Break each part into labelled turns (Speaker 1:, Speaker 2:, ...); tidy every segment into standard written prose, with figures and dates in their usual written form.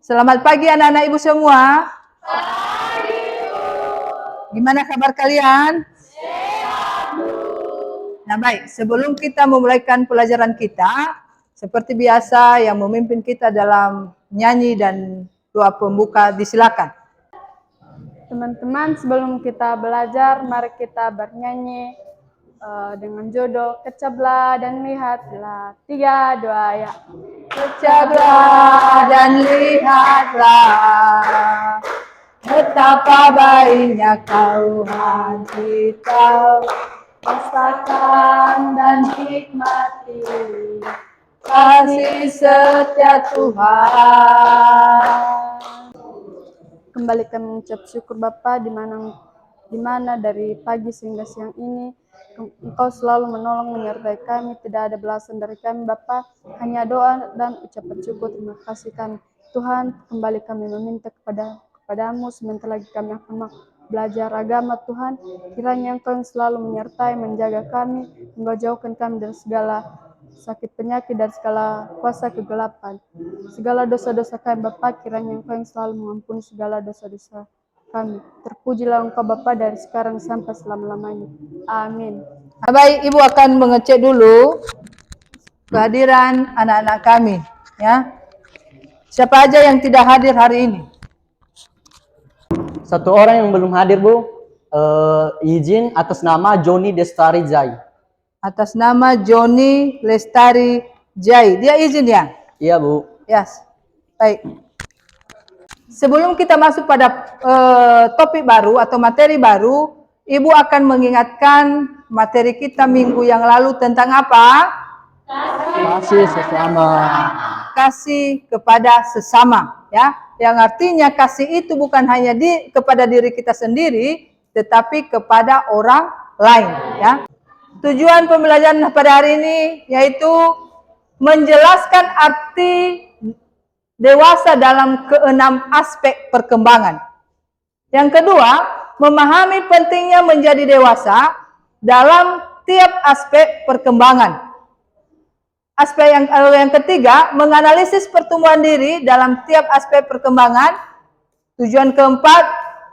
Speaker 1: Selamat pagi anak-anak ibu semua. Gimana kabar kalian? Nah baik, sebelum kita memulaikan pelajaran kita, seperti biasa yang memimpin kita dalam nyanyi dan doa pembuka disilakan.
Speaker 2: Teman-teman, sebelum kita belajar, mari kita bernyanyi dengan judul Kecaplah dan Lihatlah. 3, 2, ya.
Speaker 1: Kecaplah dan lihatlah betapa baiknya Tuhan kita, rasakan dan nikmati kasih setia Tuhan.
Speaker 2: Kembali kami mengucap syukur Bapa di mana dari pagi sehingga siang ini Engkau selalu menolong menyertai kami, tidak ada belasan dari kami Bapa, hanya doa dan ucapan syukur. Terima kasih kami Tuhan. Kembali kami meminta kepadamu sebentar lagi kami akan belajar agama Tuhan. Kiranya Engkau yang selalu menyertai, menjaga kami, Engkau jauhkan kami dari segala sakit penyakit dan segala kuasa kegelapan, segala dosa-dosa kami Bapa. Kiranya Engkau yang selalu mengampuni segala dosa-dosa kami. Terpujilah Engkau Bapa dari sekarang sampai selama-lamanya. Amin.
Speaker 1: Baik, Ibu akan mengecek dulu kehadiran anak-anak kami, ya. Siapa aja yang tidak hadir hari ini?
Speaker 3: Satu orang yang belum hadir, Bu. Izin atas nama Joni Destari Jai.
Speaker 1: Atas nama Joni Lestari Jai. Dia izin ya?
Speaker 3: Iya, Bu.
Speaker 1: Yes. Baik. Sebelum kita masuk pada topik baru atau materi baru, Ibu akan mengingatkan materi kita minggu yang lalu tentang apa?
Speaker 3: Kasih sesama.
Speaker 1: Kasih kepada sesama, ya. Yang artinya kasih itu bukan hanya kepada diri kita sendiri, tetapi kepada orang lain, ya. Tujuan pembelajaran pada hari ini yaitu menjelaskan arti dewasa dalam keenam aspek perkembangan. Yang kedua, memahami pentingnya menjadi dewasa dalam tiap aspek perkembangan. Aspek yang ketiga, menganalisis pertumbuhan diri dalam tiap aspek perkembangan. Tujuan keempat,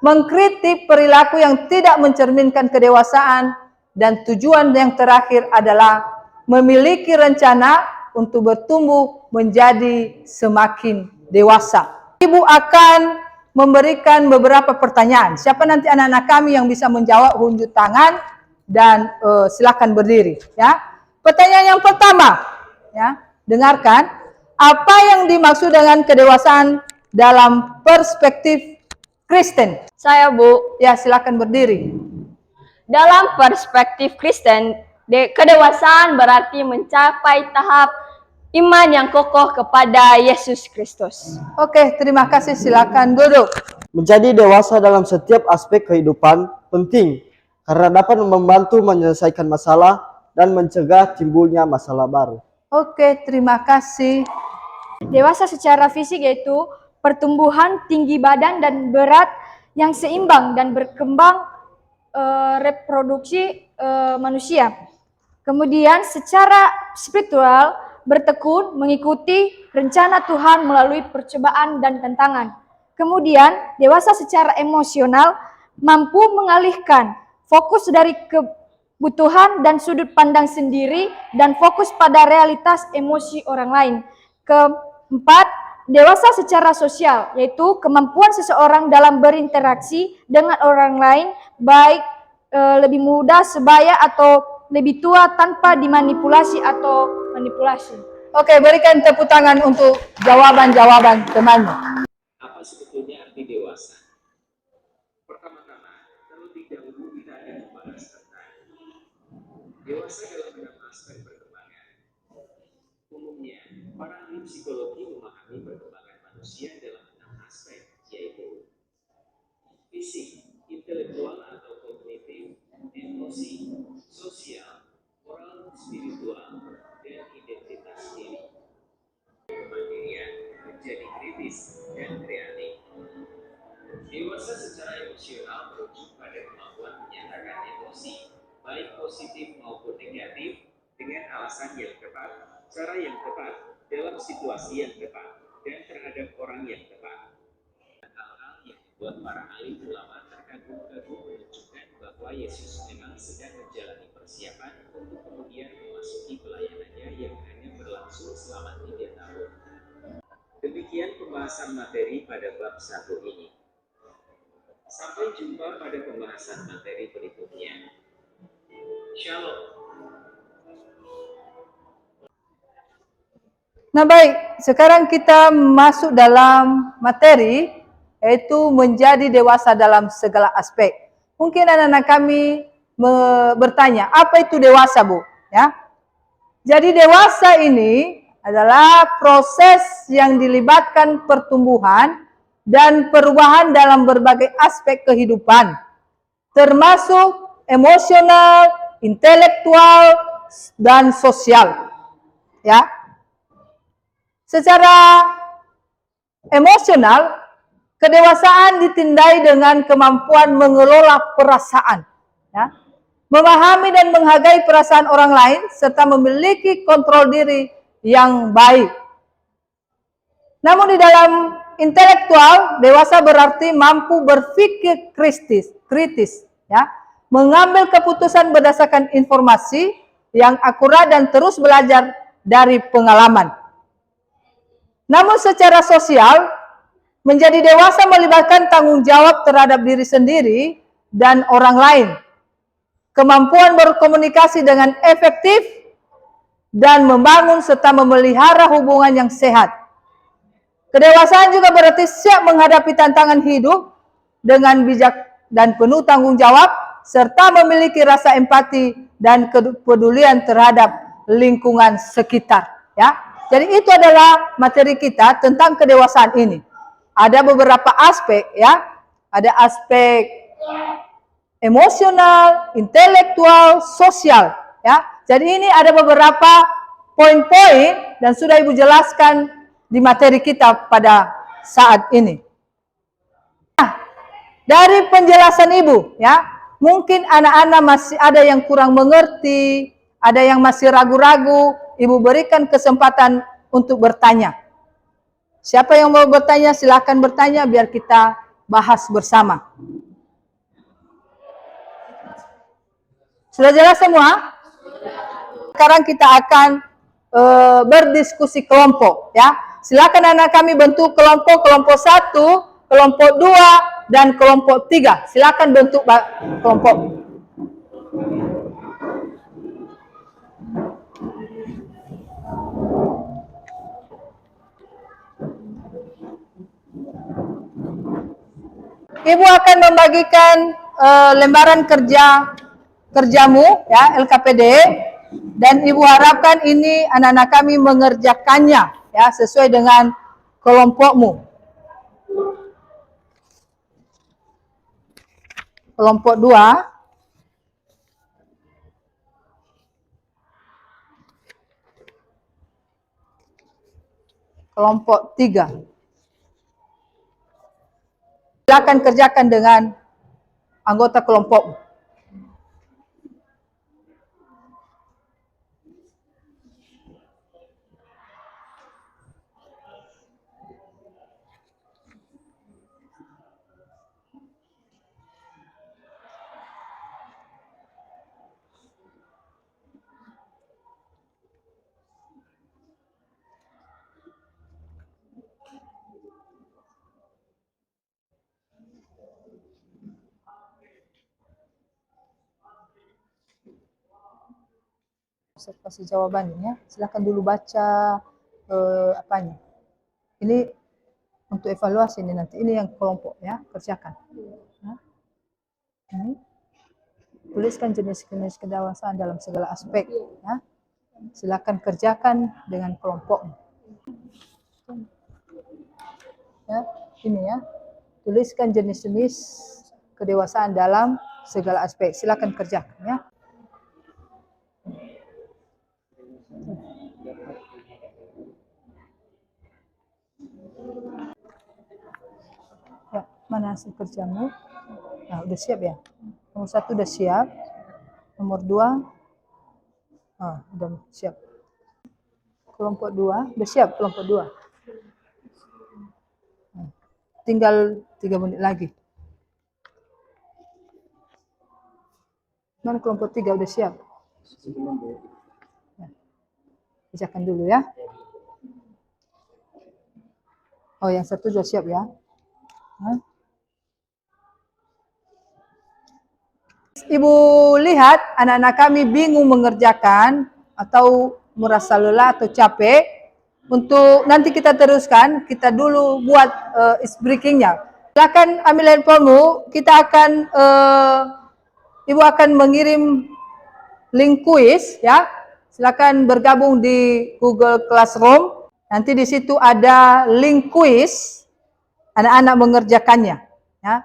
Speaker 1: mengkritik perilaku yang tidak mencerminkan kedewasaan. Dan tujuan yang terakhir adalah memiliki rencana untuk bertumbuh menjadi semakin dewasa. Ibu akan memberikan beberapa pertanyaan. Siapa nanti anak-anak kami yang bisa menjawab, unjuk tangan dan silakan berdiri, ya. Pertanyaan yang pertama, ya, dengarkan, apa yang dimaksud dengan kedewasaan dalam perspektif Kristen?
Speaker 4: Saya, Bu.
Speaker 1: Ya, silakan berdiri.
Speaker 4: Dalam perspektif Kristen, kedewasaan berarti mencapai tahap iman yang kokoh kepada Yesus Kristus.
Speaker 1: Oke, terima kasih. Silakan duduk.
Speaker 3: Menjadi dewasa dalam setiap aspek kehidupan penting karena dapat membantu menyelesaikan masalah dan mencegah timbulnya masalah baru.
Speaker 1: Oke, terima kasih.
Speaker 2: Dewasa secara fisik yaitu pertumbuhan tinggi badan dan berat yang seimbang dan berkembang reproduksi manusia. Kemudian secara spiritual bertekun mengikuti rencana Tuhan melalui percobaan dan tantangan. Kemudian dewasa secara emosional mampu mengalihkan fokus dari kebutuhan dan sudut pandang sendiri dan fokus pada realitas emosi orang lain. Keempat, dewasa secara sosial, yaitu kemampuan seseorang dalam berinteraksi dengan orang lain, baik lebih muda, sebaya, atau lebih tua tanpa dimanipulasi atau manipulasi.
Speaker 1: Oke, berikan tepuk tangan untuk jawaban-jawaban temanmu.
Speaker 5: Apa sebetulnya arti dewasa? Pertama-tama, terlebih dahulu kita akan membahas tentang dewasa dalam enam aspek perkembangan. Umumnya, para ahli psikologi memahami perkembangan manusia dalam 6 aspek, yaitu fisik, intelektual atau kognitif, emosi, sosial, moral, spiritual, dan identitas diri. Kemandirian menjadi kritis dan kreatif. Dewasa secara emosional merujuk pada kemampuan menyatakan emosi, baik positif maupun negatif, dengan alasan yang tepat, cara yang tepat, dalam situasi yang tepat, dan terhadap orang yang tepat. membuat para alim ulama terkagum-kagum menunjukkan bahwa Yesus memang sedang menjalani persiapan untuk kemudian memasuki pelayanannya yang hanya berlangsung selama 3 tahun. Demikian pembahasan materi pada bab 1 ini. Sampai jumpa pada pembahasan materi berikutnya. Shalom.
Speaker 1: Nah baik, sekarang kita masuk dalam materi, yaitu menjadi dewasa dalam segala aspek. Mungkin anak-anak kami bertanya, apa itu dewasa, Bu? Ya. Jadi dewasa ini adalah proses yang dilibatkan pertumbuhan dan perubahan dalam berbagai aspek kehidupan, termasuk emosional, intelektual, dan sosial. Ya. Secara emosional, kedewasaan ditandai dengan kemampuan mengelola perasaan, ya, memahami dan menghargai perasaan orang lain, serta memiliki kontrol diri yang baik. Namun di dalam intelektual, dewasa berarti mampu berpikir kritis, ya, mengambil keputusan berdasarkan informasi yang akurat dan terus belajar dari pengalaman. Namun secara sosial, menjadi dewasa melibatkan tanggung jawab terhadap diri sendiri dan orang lain, kemampuan berkomunikasi dengan efektif, dan membangun serta memelihara hubungan yang sehat. Kedewasaan juga berarti siap menghadapi tantangan hidup dengan bijak dan penuh tanggung jawab, serta memiliki rasa empati dan kepedulian terhadap lingkungan sekitar. Ya. Jadi itu adalah materi kita tentang kedewasaan ini. Ada beberapa aspek, ya. Ada aspek emosional, intelektual, sosial, ya. Jadi ini ada beberapa poin-poin dan sudah Ibu jelaskan di materi kita pada saat ini. Nah, dari penjelasan Ibu, ya, mungkin anak-anak masih ada yang kurang mengerti, ada yang masih ragu-ragu. Ibu berikan kesempatan untuk bertanya. Siapa yang mau bertanya, silakan bertanya biar kita bahas bersama. Sudah jelas semua? Sekarang kita akan berdiskusi kelompok, ya. Silakan anak kami bentuk kelompok 1, kelompok 2, dan kelompok 3. Silakan bentuk kelompok. Ibu akan membagikan lembaran kerjamu, ya, LKPD, dan Ibu harapkan ini anak-anak kami mengerjakannya, ya, sesuai dengan kelompokmu. Kelompok 2, kelompok 3. Silakan kerjakan dengan anggota kelompok. Observasi jawabannya, ya. Silakan dulu baca apanya. Ini untuk evaluasi ini nanti. Ini yang kelompok, ya, kerjakan. Ya. Ini. Tuliskan jenis-jenis kedewasaan dalam segala aspek, ya. Silakan kerjakan dengan kelompok. Ya, ini, ya. Tuliskan jenis-jenis kedewasaan dalam segala aspek. Silakan kerjakan, ya. Ya, mana hasil kerjamu? Nah, udah siap, ya? Nomor 1 udah siap. Nomor 2, udah siap. Kelompok 2, udah siap kelompok 2. tinggal 3 menit lagi. Mana kelompok 3 udah siap? Bacakan dulu ya. Oh, yang satu sudah siap ya. Ibu lihat anak-anak kami bingung mengerjakan atau merasa lelah atau capek. Untuk nanti kita teruskan, kita dulu buat is breakingnya. Silakan ambil handphonemu, kita akan Ibu akan mengirim link kuis ya. Silakan bergabung di Google Classroom. Nanti di situ ada link kuis, anak-anak mengerjakannya ya.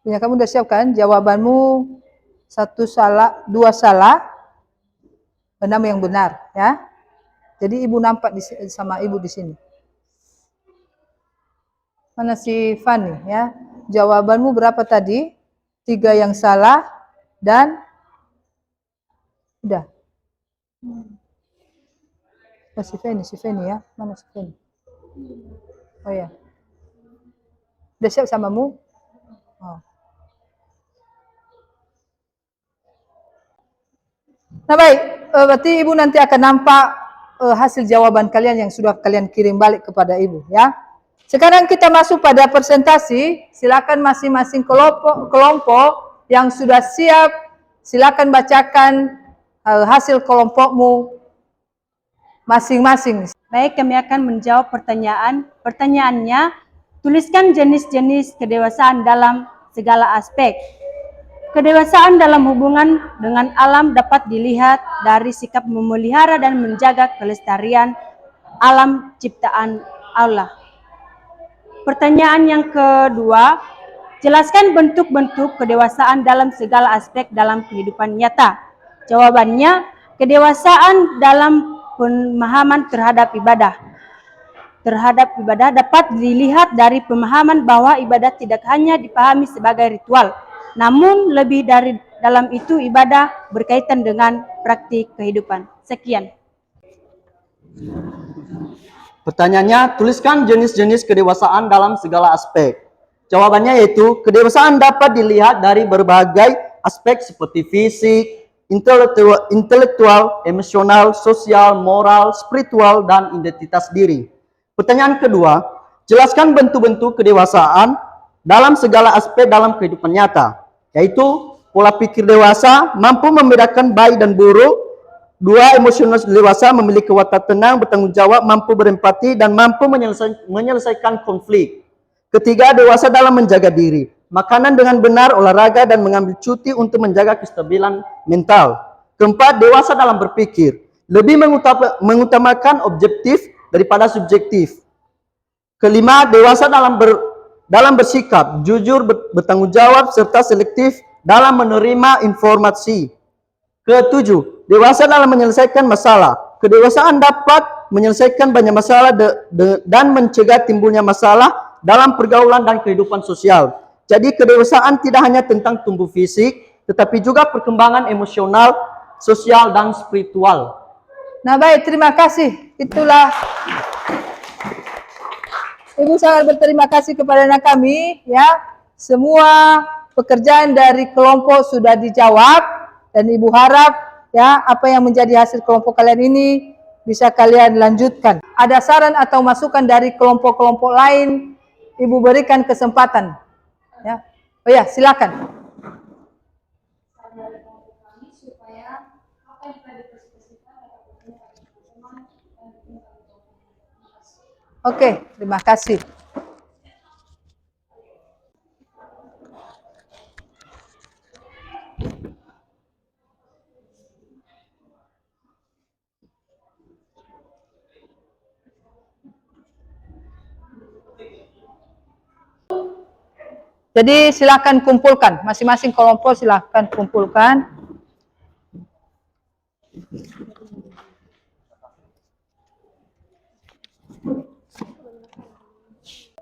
Speaker 1: Ya, kamu udah siap kan? Jawabanmu 1 salah, 2 salah, 6 yang benar, ya. Jadi ibu nampak sama ibu di sini. Mana si Fanny, ya? Jawabanmu berapa tadi? 3 yang salah dan udah. Oh, si Fanny ya. Mana si Fanny? Oh ya. Udah siap samamu? Oh. Nah baik, berarti ibu nanti akan nampak hasil jawaban kalian yang sudah kalian kirim balik kepada ibu ya. Sekarang kita masuk pada presentasi. Silakan masing-masing kelompok yang sudah siap, silakan bacakan hasil kelompokmu masing-masing.
Speaker 6: Baik, kami akan menjawab pertanyaan. Pertanyaannya, tuliskan jenis-jenis kedewasaan dalam segala aspek. Kedewasaan dalam hubungan dengan alam dapat dilihat dari sikap memelihara dan menjaga kelestarian alam ciptaan Allah. Pertanyaan yang kedua, jelaskan bentuk-bentuk kedewasaan dalam segala aspek dalam kehidupan nyata. Jawabannya, kedewasaan dalam pemahaman terhadap ibadah. Terhadap ibadah dapat dilihat dari pemahaman bahwa ibadah tidak hanya dipahami sebagai ritual, namun lebih dari dalam itu ibadah berkaitan dengan praktik kehidupan. Sekian.
Speaker 3: Pertanyaannya, tuliskan jenis-jenis kedewasaan dalam segala aspek. Jawabannya yaitu, kedewasaan dapat dilihat dari berbagai aspek seperti fisik, intelektual, emosional, sosial, moral, spiritual, dan identitas diri. Pertanyaan kedua, jelaskan bentuk-bentuk kedewasaan dalam segala aspek dalam kehidupan nyata, yaitu pola pikir dewasa, mampu membedakan baik dan buruk. 2, emosional dewasa, memiliki watak tenang, bertanggung jawab, mampu berempati, dan mampu menyelesaikan konflik. Ketiga, dewasa dalam menjaga diri, makanan dengan benar, olahraga, dan mengambil cuti untuk menjaga kestabilan mental. Keempat, dewasa dalam berpikir, lebih mengutamakan objektif daripada subjektif. Kelima, dewasa dalam bersikap, jujur, bertanggung jawab, serta selektif dalam menerima informasi. Ketujuh, dewasa dalam menyelesaikan masalah. Kedewasaan dapat menyelesaikan banyak masalah dan mencegah timbulnya masalah dalam pergaulan dan kehidupan sosial. Jadi kedewasaan tidak hanya tentang tumbuh fisik, tetapi juga perkembangan emosional, sosial, dan spiritual.
Speaker 1: Nah baik, terima kasih. Itulah, Ibu sangat berterima kasih kepada anak kami ya. Semua pekerjaan dari kelompok sudah dijawab. Dan Ibu harap ya apa yang menjadi hasil kelompok kalian ini bisa kalian lanjutkan. Ada saran atau masukan dari kelompok-kelompok lain, Ibu berikan kesempatan. Ya. Oh ya, silakan. Oke, terima kasih. Jadi silakan kumpulkan, masing-masing kelompok silakan kumpulkan.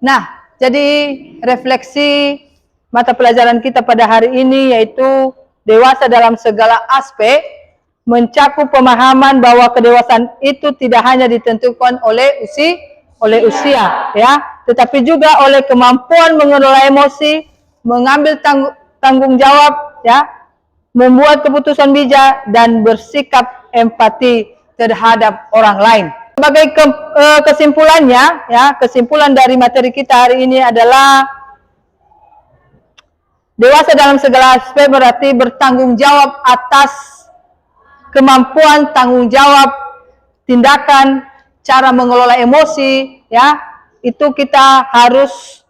Speaker 1: Nah, jadi refleksi mata pelajaran kita pada hari ini yaitu dewasa dalam segala aspek, mencakup pemahaman bahwa kedewasaan itu tidak hanya ditentukan oleh usia, ya, tetapi juga oleh kemampuan mengelola emosi, mengambil tanggung jawab, ya, membuat keputusan bijak dan bersikap empati terhadap orang lain. Sebagai kesimpulannya, ya, kesimpulan dari materi kita hari ini adalah dewasa dalam segala aspek berarti bertanggung jawab atas kemampuan, tanggung jawab, tindakan, cara mengelola emosi, ya, itu kita harus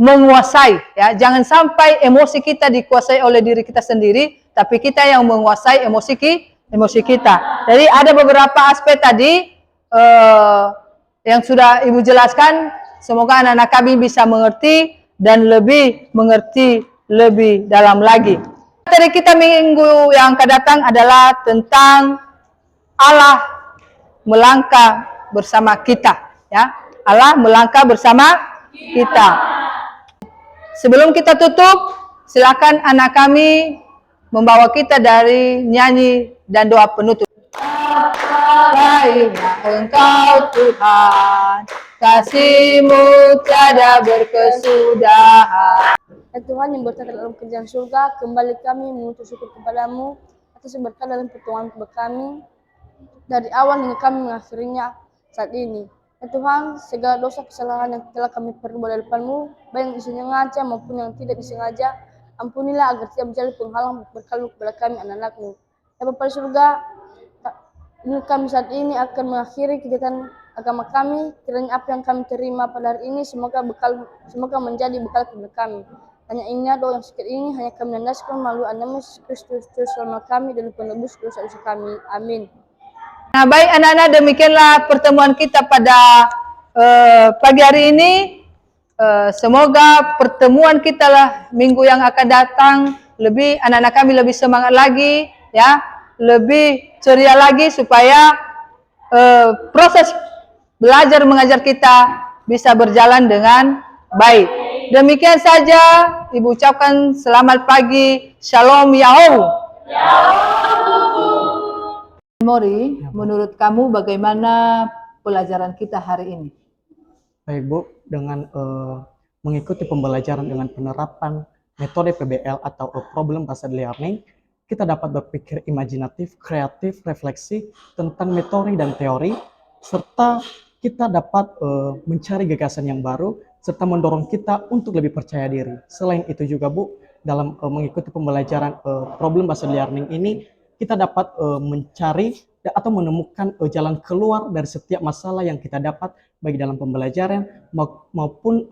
Speaker 1: menguasai, ya. Jangan sampai emosi kita dikuasai oleh diri kita sendiri, tapi kita yang menguasai emosi kita. Jadi ada beberapa aspek tadi yang sudah Ibu jelaskan. Semoga anak-anak kami bisa mengerti dan lebih mengerti lebih dalam lagi. Materi kita minggu yang akan datang adalah tentang Allah melangkah bersama kita, ya. Allah melangkah bersama kita. Sebelum kita tutup, silakan anak kami membawa kita dari nyanyi dan doa penutup. Baiknya Engkau Tuhan, kasih-Mu tiada berkesudahan.
Speaker 2: Ya Tuhan yang berada dalam kerajaan surga, kembali kami mengucap syukur kepadamu atas berkat dalam pertolongan kami dari awal hingga kami mengakhirinya saat ini. Ya Tuhan, segala dosa kesalahan yang telah kami perbuat dari depan-Mu, baik yang disengaja maupun yang tidak disengaja, ampunilah agar tidak menjadi penghalang berkat kepada kami anak-anak-Mu. Ya Bapa di surga, ini kami saat ini akan mengakhiri kegiatan agama kami. Kiranya apa yang kami terima pada hari ini semoga menjadi bekal kepada kami. Hanya ini doa yang sedikit ini hanya kami landaskan melalui nama Yesus Kristus selama kami dan penebus dosa-dosa kami. Amin.
Speaker 1: Nah, baik anak-anak, demikianlah pertemuan kita pada pagi hari ini. Semoga pertemuan kita lah minggu yang akan datang lebih anak-anak kami lebih semangat lagi, ya, lebih ceria lagi supaya proses belajar mengajar kita bisa berjalan dengan baik. Demikian saja, Ibu ucapkan selamat pagi, Shalom Yahoo. Mori, menurut kamu bagaimana pelajaran kita hari ini?
Speaker 3: Baik Bu, dengan mengikuti pembelajaran dengan penerapan metode PBL atau problem based learning, kita dapat berpikir imajinatif, kreatif, refleksi tentang metode dan teori, serta kita dapat mencari gagasan yang baru, serta mendorong kita untuk lebih percaya diri. Selain itu juga Bu, dalam mengikuti pembelajaran problem based learning ini, kita dapat mencari atau menemukan jalan keluar dari setiap masalah yang kita dapat, baik dalam pembelajaran maupun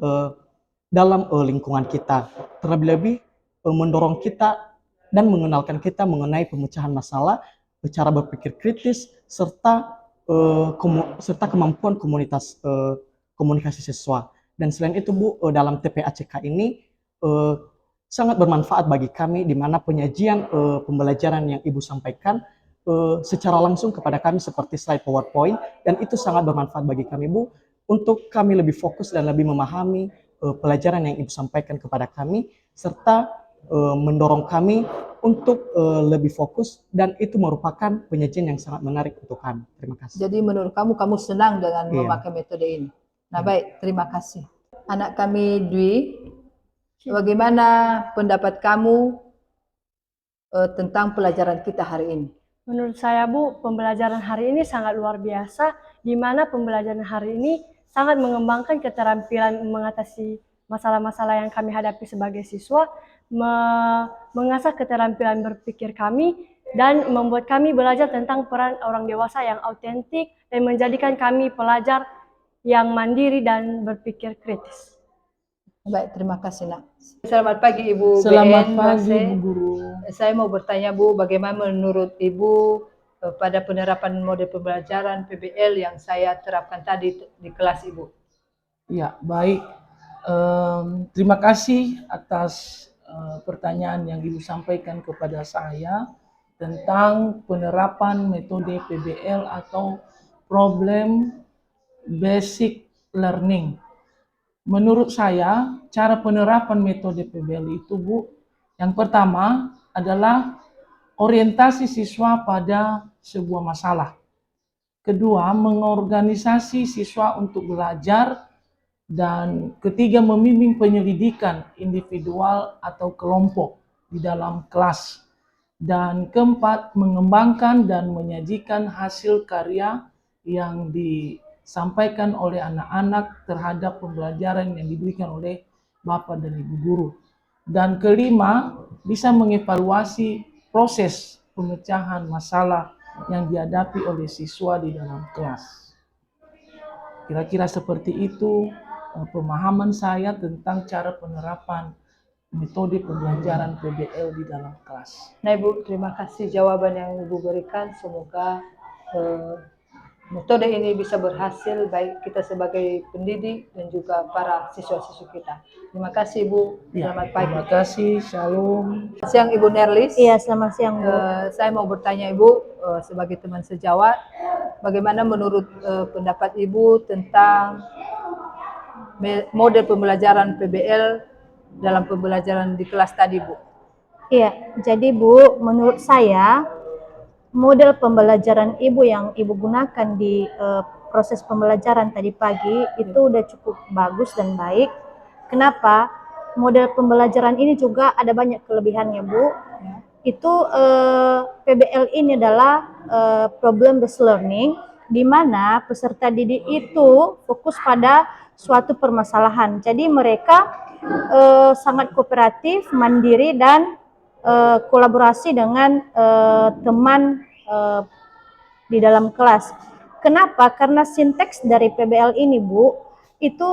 Speaker 3: dalam lingkungan kita. Terlebih-lebih mendorong kita dan mengenalkan kita mengenai pemecahan masalah, cara berpikir kritis, serta kemampuan komunikasi siswa. Dan selain itu Bu, dalam TPACK ini sangat bermanfaat bagi kami, di mana penyajian pembelajaran yang Ibu sampaikan secara langsung kepada kami seperti slide PowerPoint, dan itu sangat bermanfaat bagi kami Bu, untuk kami lebih fokus dan lebih memahami pelajaran yang Ibu sampaikan kepada kami, serta mendorong kami untuk lebih fokus, dan itu merupakan penyajian yang sangat menarik untuk kami. Terima kasih.
Speaker 1: Jadi menurut kamu senang dengan memakai metode ini. Nah baik, terima kasih. Anak kami Dwi, bagaimana pendapat kamu tentang pelajaran kita hari ini?
Speaker 6: Menurut saya Bu, pembelajaran hari ini sangat luar biasa, di mana pembelajaran hari ini sangat mengembangkan keterampilan mengatasi masalah-masalah yang kami hadapi sebagai siswa, mengasah keterampilan berpikir kami, dan membuat kami belajar tentang peran orang dewasa yang autentik, dan menjadikan kami pelajar yang mandiri dan berpikir kritis.
Speaker 1: Baik, terima kasih Nak. Selamat pagi Ibu.
Speaker 7: Selamat
Speaker 1: BN,
Speaker 7: pagi
Speaker 1: Base.
Speaker 7: Bu Guru.
Speaker 1: Saya mau bertanya Bu, bagaimana menurut Ibu pada penerapan model pembelajaran PBL yang saya terapkan tadi di kelas Ibu?
Speaker 7: Ya, baik. Terima kasih atas pertanyaan yang Ibu sampaikan kepada saya tentang penerapan metode PBL atau Problem Basic learning. Menurut saya, cara penerapan metode PBL itu, Bu, yang pertama adalah orientasi siswa pada sebuah masalah. Kedua, mengorganisasi siswa untuk belajar. Dan ketiga, membimbing penyelidikan individual atau kelompok di dalam kelas. Dan keempat, mengembangkan dan menyajikan hasil karya yang disampaikan oleh anak-anak terhadap pembelajaran yang diberikan oleh Bapak dan Ibu guru. Dan kelima, bisa mengevaluasi proses pemecahan masalah yang dihadapi oleh siswa di dalam kelas. Kira-kira seperti itu pemahaman saya tentang cara penerapan metode pembelajaran PBL di dalam kelas.
Speaker 1: Nah Ibu, terima kasih jawaban yang Ibu berikan. Semoga metode ini bisa berhasil baik kita sebagai pendidik dan juga para siswa-siswa kita. Terima kasih Ibu. Selamat pagi.
Speaker 7: Terima kasih. Shalom.
Speaker 1: Selamat siang Ibu Nerlis.
Speaker 6: Iya, selamat siang, Bu.
Speaker 1: Saya mau bertanya Ibu sebagai teman sejawat, bagaimana menurut pendapat Ibu tentang model pembelajaran PBL dalam pembelajaran di kelas tadi, Bu?
Speaker 6: Iya, jadi Bu, menurut saya model pembelajaran Ibu yang Ibu gunakan di proses pembelajaran tadi pagi itu udah cukup bagus dan baik. Kenapa? Model pembelajaran ini juga ada banyak kelebihannya, Bu. Itu PBL ini adalah problem based learning, di mana peserta didik itu fokus pada suatu permasalahan. Jadi mereka sangat kooperatif, mandiri, dan kolaborasi dengan teman di dalam kelas. Kenapa? Karena sinteks dari PBL ini, Bu, itu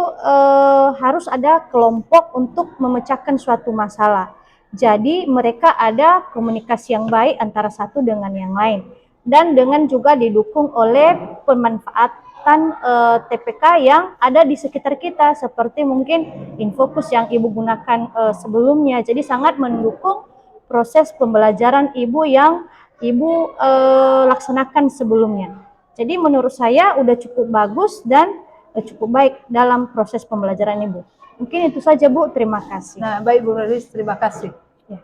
Speaker 6: harus ada kelompok untuk memecahkan suatu masalah. Jadi mereka ada komunikasi yang baik antara satu dengan yang lain. Dan dengan juga didukung oleh pemanfaatan TPK yang ada di sekitar kita, seperti mungkin Infocus yang Ibu gunakan sebelumnya. Jadi sangat mendukung proses pembelajaran Ibu yang Ibu laksanakan sebelumnya. Jadi menurut saya udah cukup bagus dan cukup baik dalam proses pembelajaran Ibu. Mungkin itu saja Bu, terima kasih.
Speaker 1: Nah, baik Bu Nerlis, terima kasih.
Speaker 6: Ya.